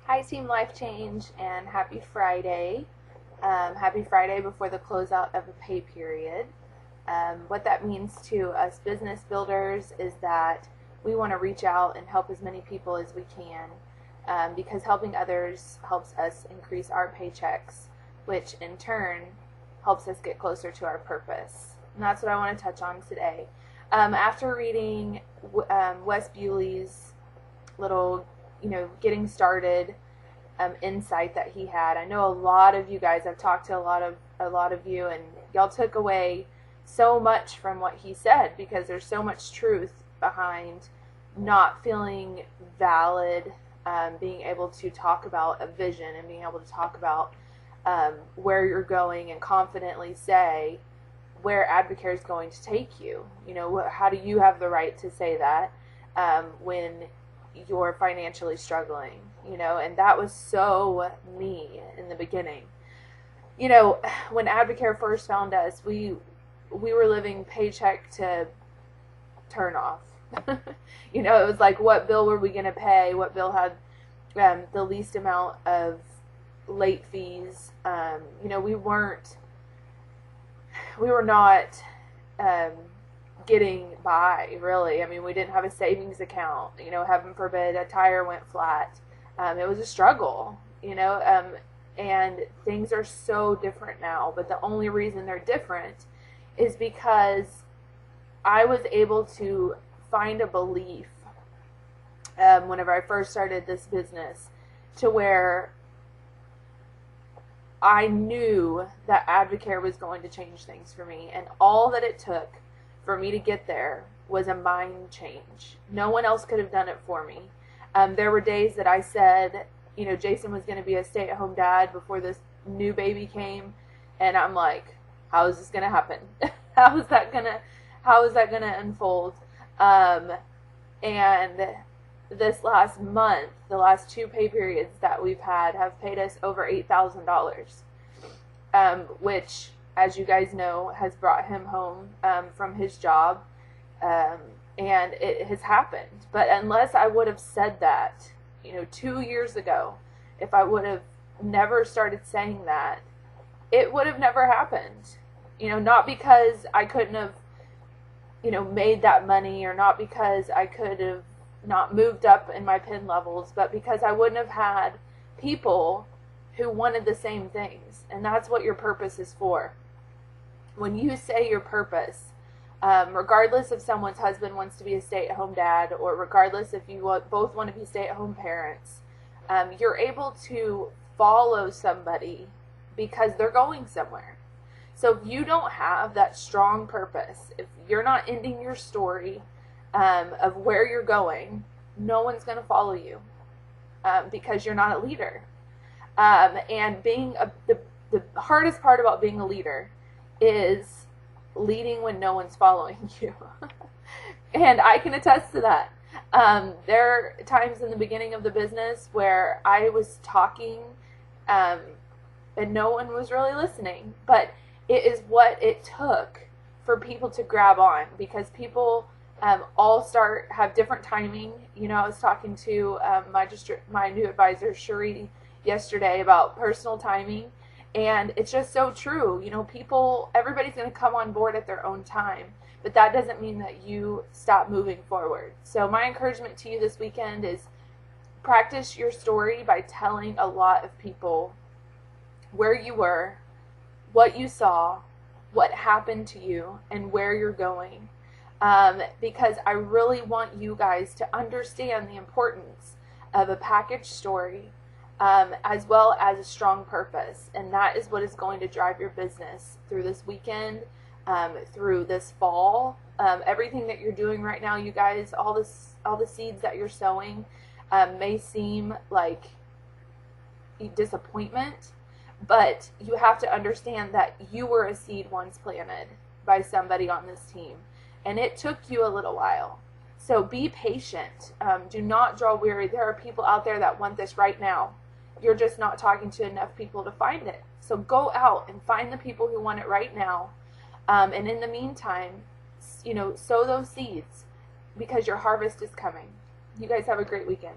Hi, Team Life Change, and happy Friday. Happy Friday before the closeout of a pay period. What that means to us business builders is that we want to reach out and help as many people as we can because helping others helps us increase our paychecks, which in turn helps us get closer to our purpose. And that's what I want to touch on today. After reading Wes Bewley's little, getting started insight that he had. I know a lot of you guys. I've talked to a lot of you, and y'all took away so much from what he said because there's so much truth behind not feeling valid, being able to talk about a vision and being able to talk about where you're going and confidently say where Advocare is going to take you. How do you have the right to say that when you're financially struggling? And that was so me in the beginning. When Advocare first found us, we were living paycheck to turn off. It was like, what bill were we going to pay? What bill had the least amount of late fees? We were not getting by, really. I mean, we didn't have a savings account. Heaven forbid a tire went flat. It was a struggle, and things are so different now. But the only reason they're different is because I was able to find a belief whenever I first started this business to where I knew that Advocare was going to change things for me, and all that it took for me to get there was a mind change. No one else could have done it for me. There were days that I said, Jason was going to be a stay-at-home dad before this new baby came, and I'm like, how is this going to happen? How is that going to unfold? And this last month, the last 2 pay periods that we've had have paid us over $8,000, which, as you guys know, has brought him home from his job. And it has happened. But unless I would have said that, 2 years ago, if I would have never started saying that, it would have never happened. Not because I couldn't have, made that money, or not because I could have not moved up in my pin levels, but because I wouldn't have had people who wanted the same things. And that's what your purpose is for. When you say your purpose, regardless if someone's husband wants to be a stay-at-home dad, or regardless if you both want to be stay-at-home parents, you're able to follow somebody because they're going somewhere. So if you don't have that strong purpose, if you're not ending your story of where you're going, no one's going to follow you because you're not a leader. And the hardest part about being a leader is leading when no one's following you. And I can attest to that. There are times in the beginning of the business where I was talking and no one was really listening, but it is what it took for people to grab on, because people all have different timing. I was talking to my new advisor, Cherie, yesterday about personal timing. And it's just so true. Everybody's going to come on board at their own time, but that doesn't mean that you stop moving forward. So my encouragement to you this weekend is practice your story by telling a lot of people where you were, what you saw, what happened to you, and where you're going. Because I really want you guys to understand the importance of a package story, as well as a strong purpose. And that is what is going to drive your business through this weekend, through this fall. Everything that you're doing right now, you guys, all the seeds that you're sowing may seem like disappointment, but you have to understand that you were a seed once planted by somebody on this team, and it took you a little while. So be patient. Do not draw weary. There are people out there that want this right now. You're just not talking to enough people to find it. So go out and find the people who want it right now. And in the meantime, sow those seeds, because your harvest is coming. You guys have a great weekend.